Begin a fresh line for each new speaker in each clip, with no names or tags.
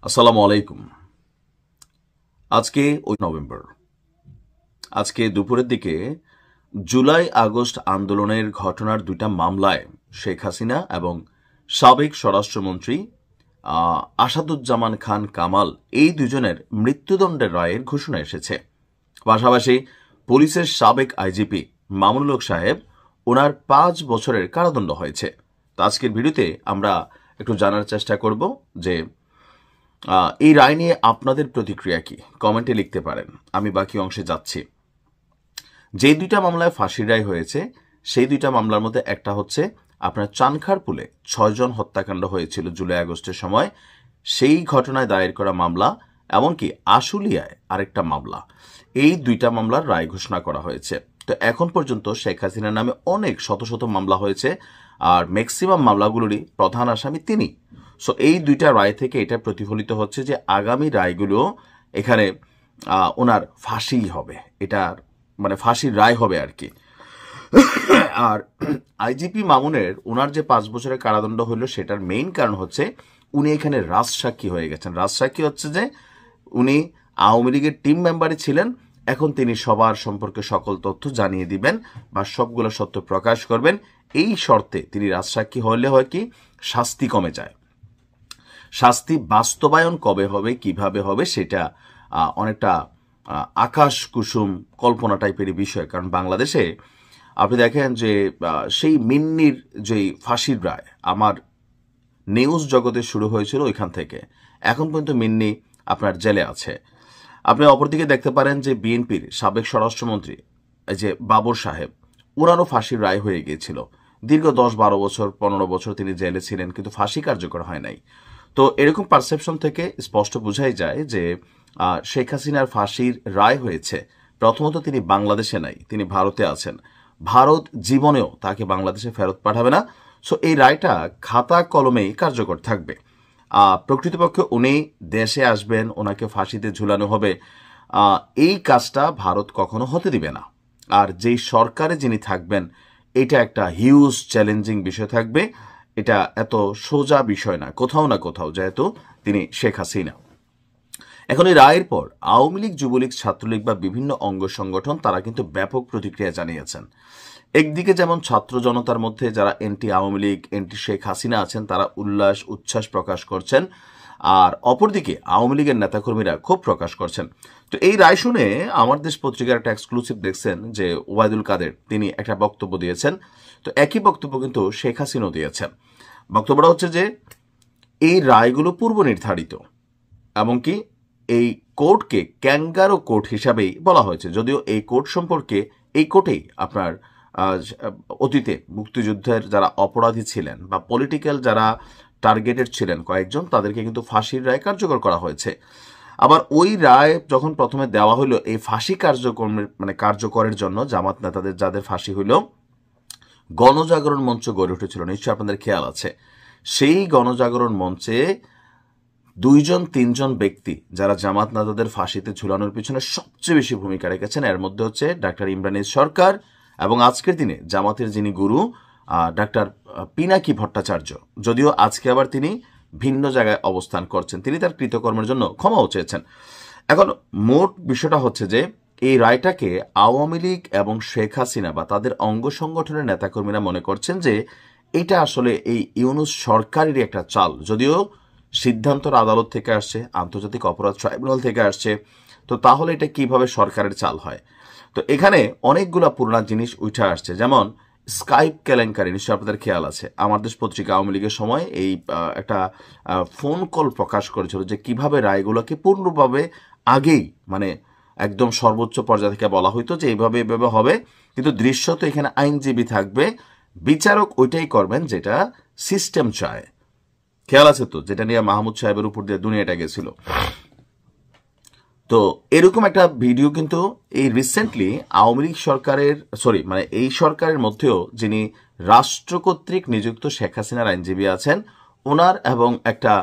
আসসালামু আলাইকুম। আজকে নভেম্বর, আজকে দুপুরের দিকে জুলাই আগস্ট আন্দোলনের ঘটনার দুইটা মামলায় শেখ হাসিনা এবং সাবেক স্বরাষ্ট্রমন্ত্রী আসাদুজ্জামান খান কামাল এই দুজনের মৃত্যুদণ্ডের রায়ের ঘোষণা এসেছে। পাশাপাশি পুলিশের সাবেক আইজিপি মামুনুল হক সাহেব, ওনার 5 বছরের কারাদণ্ড হয়েছে। তো আজকের ভিডিওতে আমরা একটু জানার চেষ্টা করব যে এই রায় নিয়ে আপনাদের প্রতিক্রিয়া কি, কমেন্টে লিখতে পারেন। আমি বাকি অংশে যাচ্ছি। যে দুইটা মামলায় ফাঁসির রায় হয়েছে সেই দুইটা মামলার মধ্যে একটা হচ্ছে আপনার চানখারপুলে 6 জন হত্যাকাণ্ড হয়েছিল জুলাই আগস্টের সময়, সেই ঘটনায় দায়ের করা মামলা, এমনকি আশুলিয়ায় আরেকটা মামলা। এই দুইটা মামলার রায় ঘোষণা করা হয়েছে। তো এখন পর্যন্ত শেখ হাসিনার নামে অনেক শত শত মামলা হয়েছে, আর ম্যাক্সিমাম মামলাগুলোরই প্রধান আসামি তিনি। সো এই দুইটা রায় থেকে এটা প্রতিফলিত হচ্ছে যে আগামী রায়গুলো এখানে ওনার ফাঁসি হবে, এটার মানে ফাঁসির রায় হবে আর কি। আর আইজিপি মামুনের ওনার যে 5 বছরের কারাদণ্ড হইল সেটার মেইন কারণ হচ্ছে উনি এখানে রাজসাক্ষী হয়ে গেছেন। রাজসাক্ষী হচ্ছে যে উনি আওয়ামী লীগের টিম মেম্বারই ছিলেন, এখন তিনি সবার সম্পর্কে সকল তথ্য জানিয়ে দিবেন বা সবগুলো সত্য প্রকাশ করবেন। এই শর্তে তিনি রাজসাক্ষী হলে হয় কি শাস্তি কমে যায়। শাস্তি বাস্তবায়ন কবে হবে, কিভাবে হবে, সেটা অনেকটা আকাশ কুসুম কল্পনা টাইপের বিষয়। কারণ বাংলাদেশে আপনি দেখেন যে সেই মিন্নির যে ফাঁসির রায় আমার নিউজ জগতে শুরু হয়েছিল ওইখান থেকে এখন পর্যন্ত মিন্নি আপনার জেলে আছে। আপনি অপরদিকে দেখতে পারেন যে বিএনপির সাবেক স্বরাষ্ট্রমন্ত্রী এই যে বাবর সাহেব, ওনারও ফাঁসির রায় হয়ে গিয়েছিল। দীর্ঘ 10-12 বছর 15 বছর তিনি জেলে ছিলেন, কিন্তু ফাঁসি কার্যকর হয় নাই। তো এরকম পারসেপশন থেকে স্পষ্ট বোঝাই যায় যে শেখ হাসিনার ফাঁসির রায় হয়েছে। প্রথমত তিনি বাংলাদেশে নাই, তিনি ভারতে আছেন। ভারত জীবনেও তাকে বাংলাদেশে ফেরত পাঠাবে না। সো এই রায়টা খাতা কলমেই কার্যকর থাকবে। প্রকৃতপক্ষে উনি দেশে আসবেন, ওনাকে ফাঁসিতে ঝুলানো হবে, এই কাজটা ভারত কখনো হতে দিবে না। আর যেই সরকারে যিনি থাকবেন এটা একটা হিউজ চ্যালেঞ্জিং বিষয় থাকবে। এটা এত সোজা বিষয় না কোথাও না কোথাও, যেহেতু তিনি শেখ হাসিনা। এখন এই রায়ের পর আওয়ামী লীগ, যুবলীগ, ছাত্রলীগ বা বিভিন্ন অঙ্গ সংগঠন তারা কিন্তু ব্যাপক প্রতিক্রিয়া জানিয়েছেন। একদিকে যেমন ছাত্র জনতার মধ্যে যারা এন্টি আওয়ামী লীগ, এন্টি শেখ হাসিনা আছেন তারা উচ্ছ্বাস প্রকাশ করছেন, আর অপরদিকে আওয়ামী লীগের নেতাকর্মীরা ক্ষোভ প্রকাশ করছেন। তো এই রায় শুনে আমার দেশ পত্রিকার একটা এক্সক্লুসিভ দেখছেন যে ওবায়দুল কাদের তিনি একটা বক্তব্য দিয়েছেন। তো একই বক্তব্য কিন্তু শেখ হাসিনাও দিয়েছেন। বক্তব্যটা হচ্ছে যে এই রায়গুলো পূর্ব নির্ধারিত, এমনকি এই কোর্টকে ক্যাঙ্গারো কোর্ট হিসাবেই বলা হয়েছে। যদিও এই কোর্ট সম্পর্কে এই কোর্টেই আপনার অতীতে মুক্তিযুদ্ধের যারা অপরাধী ছিলেন বা পলিটিক্যাল যারা টার্গেটেড ছিলেন কয়েকজন, তাদেরকে কিন্তু ফাঁসির রায় কার্যকর করা হয়েছে। আবার ওই রায় যখন প্রথমে দেওয়া হলো, এই ফাঁসি কার্যকরের জন্য জামাত নেতাদের যাদের ফাঁসি হইল, গণজাগরণ মঞ্চ গড়ে উঠেছিল, নিশ্চয়ই আপনাদের খেয়াল আছে। সেই গণজাগরণ মঞ্চে 2-3 ব্যক্তি যারা জামাত নেতাদের ফাঁসিতে ঝুলানোর পিছনে সবচেয়ে বেশি ভূমিকা রেখেছেন, এর মধ্যে হচ্ছে ডাক্তার ইমরান সরকার এবং আজকের দিনে জামাতের যিনি গুরু ডাক্তার পিনাকি ভট্টাচার্য। যদিও আজকে আবার তিনি ভিন্ন জায়গায় অবস্থান করছেন, তিনি তার কৃতকর্মের জন্য ক্ষমাও চেয়েছেন। এখন মোট বিষয়টা হচ্ছে যে এই রায়টাকে আওয়ামী লীগ এবং শেখ হাসিনা বা তাদের অঙ্গ সংগঠনের নেতাকর্মীরা মনে করছেন যে এটা আসলে এই ইউনূস সরকারেরই একটা চাল। যদিও সিদ্ধান্তর আদালত থেকে আসছে, আন্তর্জাতিক অপরাধ ট্রাইব্যুনাল থেকে আসছে, তো তাহলে এটা কিভাবে সরকারের চাল হয়? তো এখানে অনেকগুলা পুরোনো জিনিস উঠে আসছে, যেমন স্কাইপ কেলেঙ্কারি, নিশ্চয় আপনাদের খেয়াল আছে। আমার দেশ পত্রিকা আওয়ামী লীগের সময় এই একটা ফোন কল প্রকাশ করেছিল যে কিভাবে রায়গুলোকে পূর্ণভাবে আগেই মানে একদম সর্বোচ্চ পর্যায় থেকে বলা হইতো যে এইভাবে এভাবে হবে, কিন্তু দৃশ্যত এখানে আইনজীবী থাকবে, বিচারক ওইটাই করবেন যেটা সিস্টেম চায়। খেয়াল আছে তো, যেটা নিয়ে মাহমুদ সাহেবের উপর দিয়ে দুনিয়াটা গেছিল। তো এরকম একটা ভিডিও কিন্তু এই রিসেন্টলি আওয়ামী লীগ সরকারের এই সরকারের মধ্যেও যিনি রাষ্ট্র কর্তৃক নিযুক্ত শেখ হাসিনার আইনজীবী আছেন, ওনার এবং একটা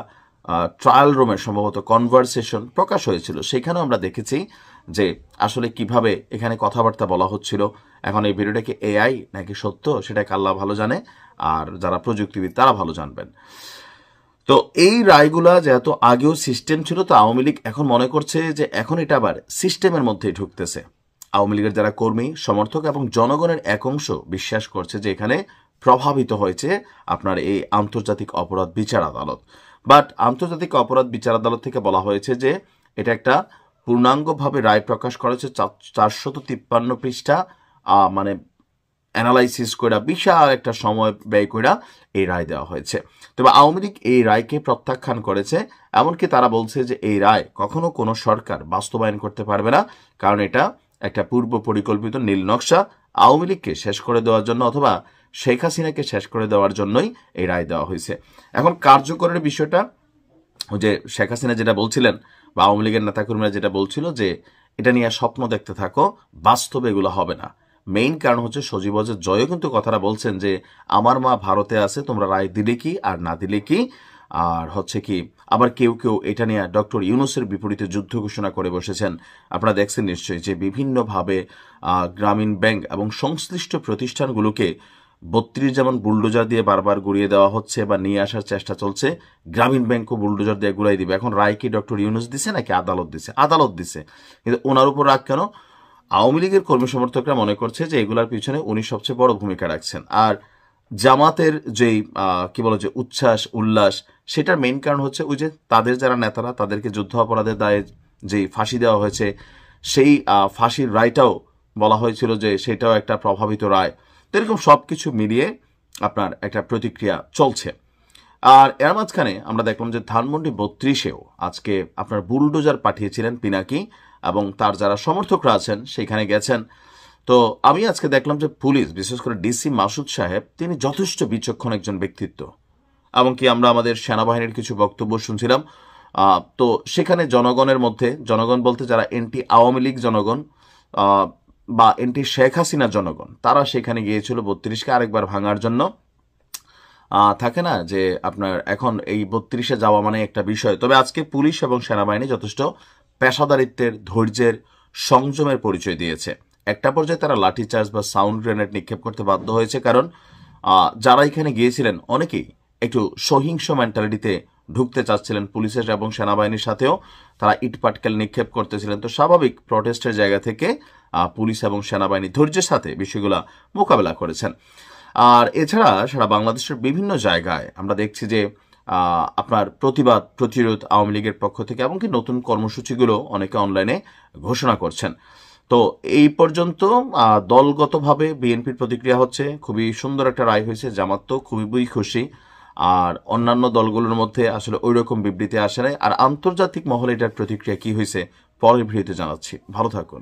ট্রায়াল রুমের সম্ভবত কনভারসেশন প্রকাশ হয়েছিল। সেখানেও আমরা দেখেছি যে আসলে কিভাবে এখানে কথাবার্তা বলা হচ্ছিল। এখন এই ভিডিওটা কি এআই নাকি সত্য সেটাকে আল্লাহ ভালো জানে, আর যারা প্রযুক্তিবিদ তারা ভালো জানবেন। তো এই রায়গুলা যেহেতু আগেও সিস্টেম ছিল, তো আওয়ামী লীগ এখন মনে করছে যে এখন এটা আবার সিস্টেমের মধ্যেই ঢুকতেছে। আওয়ামী লীগের যারা কর্মী, সমর্থক এবং জনগণের এক অংশ বিশ্বাস করছে যে এখানে প্রভাবিত হয়েছে আপনার এই আন্তর্জাতিক অপরাধ বিচার আদালত। বাট আন্তর্জাতিক অপরাধ বিচার আদালত থেকে বলা হয়েছে যে এটা একটা পূর্ণাঙ্গভাবে রায় প্রকাশ করা হয়েছে 453 পৃষ্ঠা, মানে অ্যানালাইসিস করে বিশাল একটা সময় ব্যয় করে এই রায় দেওয়া হয়েছে। তবে আওয়ামী লীগ এই রায়কে প্রত্যাখ্যান করেছে। এমনকি তারা বলছে যে এই রায় কখনো কোনো সরকার বাস্তবায়ন করতে পারবে না, কারণ এটা একটা পূর্ব পরিকল্পিত নীল নকশা আওয়ামী লীগকে শেষ করে দেওয়ার জন্য অথবা শেখ হাসিনাকে শেষ করে দেওয়ার জন্যই এই রায় দেওয়া হয়েছে। এখন কার্যকরের বিষয়টা, যে শেখ হাসিনা যেটা বলছিলেন বা আওয়ামী লীগের নেতাকর্মীরা যেটা বলছিল যে এটা নিয়ে স্বপ্ন দেখতে থাকো, বাস্তবে এগুলো হবে না। মেইন কারণ হচ্ছে সজীব ওয়াজেদ জয়ও কিন্তু কথাটা বলছেন যে আমার মা ভারতে আছে, তোমরা রায় দিলে কি আর না দিলে কি। আর হচ্ছে কি আবার কেউ কেউ এটা নিয়ে ডক্টর ইউনূসের বিপরীতে যুদ্ধ ঘোষণা করে বসেছেন। আপনারা দেখছেন নিশ্চয়ই যে বিভিন্নভাবে গ্রামীণ ব্যাংক এবং সংশ্লিষ্ট প্রতিষ্ঠানগুলোকে 32 যেমন বুলডোজার দিয়ে বারবার গুড়িয়ে দেওয়া হচ্ছে বা নিয়ে আসার চেষ্টা চলছে, গ্রামীণ ব্যাংকও বুলডোজার দিয়ে গুড়াই দিবে। এখন রায় কি ডক্টর ইউনূস দিছে নাকি আদালত দিছে? আদালত দিছে, কিন্তু ওনার উপর রাগ কেন? আওয়ামী লীগের কর্মী সমর্থকরা মনে করছে যে এগুলার পিছনে উনি সবচেয়ে বড় ভূমিকা রাখছেন। আর জামাতের যেই কি বলে যে উচ্ছ্বাস উল্লাস, সেটার মেইন কারণ হচ্ছে ওই যে তাদের যারা নেতারা, তাদেরকে যুদ্ধ অপরাধের দায়ে যেই ফাঁসি দেওয়া হয়েছে, সেই ফাঁসির রায়টাও বলা হয়েছিল যে সেটাও একটা প্রভাবিত রায়। তো এরকম সবকিছু মিলিয়ে আপনার একটা প্রতিক্রিয়া চলছে। আর এর মাঝখানে আমরা দেখলাম যে ধানমন্ডি 32-এও আজকে আপনার বুলডোজার পাঠিয়েছিলেন পিনাকি এবং তার যারা সমর্থকরা আছেন সেখানে গেছেন। তো আমি আজকে দেখলাম যে পুলিশ, বিশেষ করে ডিসি মাসুদ সাহেব, তিনি যথেষ্ট বিচক্ষণ একজন ব্যক্তিত্ব। এমনকি আমরা আমাদের সেনাবাহিনীর কিছু বক্তব্য শুনছিলাম। তো সেখানে জনগণের মধ্যে, জনগণ বলতে যারা এন্টি আওয়ামী লীগ জনগণ বা এন্টি শেখ হাসিনা জনগণ, তারা সেখানে গিয়েছিল 32-কে আরেকবার ভাঙার জন্য। থাকে না যে আপনার এখন এই 32-এ যাওয়া মানে একটা বিষয়। তবে আজকে পুলিশ এবং সেনাবাহিনী যথেষ্ট পেশাদারিত্বের, ধৈর্যের, সংযমের পরিচয় দিয়েছে। একটা পর্যায়ে তারা লাঠিচার্জ বা সাউন্ড গ্রেনেড নিক্ষেপ করতে বাধ্য হয়েছে, কারণ যারা এখানে গিয়েছিলেন অনেকেই একটু সহিংস মেন্টালিটিতে ঢুকতে চাচ্ছিলেন। পুলিশের এবং সেনাবাহিনীর সাথেও তারা ইটপাটকেল নিক্ষেপ করতেছিলেন। তো স্বাভাবিক প্রটেস্টের জায়গা থেকে পুলিশ এবং সেনাবাহিনী ধৈর্যের সাথে বিষয়গুলো মোকাবেলা করেছেন। আর এছাড়া সারা বাংলাদেশের বিভিন্ন জায়গায় আমরা দেখছি যে আপনার প্রতিবাদ, প্রতিরোধ আওয়ামী লীগের পক্ষ থেকে, এমনকি নতুন কর্মসূচিগুলো অনেকে অনলাইনে ঘোষণা করছেন। তো এই পর্যন্ত দলগতভাবে বিএনপির প্রতিক্রিয়া হচ্ছে খুবই সুন্দর একটা রায় হয়েছে, জামাত তো খুবই খুশি। আর অন্যান্য দলগুলোর মধ্যে আসলে ওই রকম বিবৃতি আসে নাই। আর আন্তর্জাতিক মহলে এটার প্রতিক্রিয়া কি হয়েছে পরের ভিডিওতে জানাচ্ছি। ভালো থাকুন।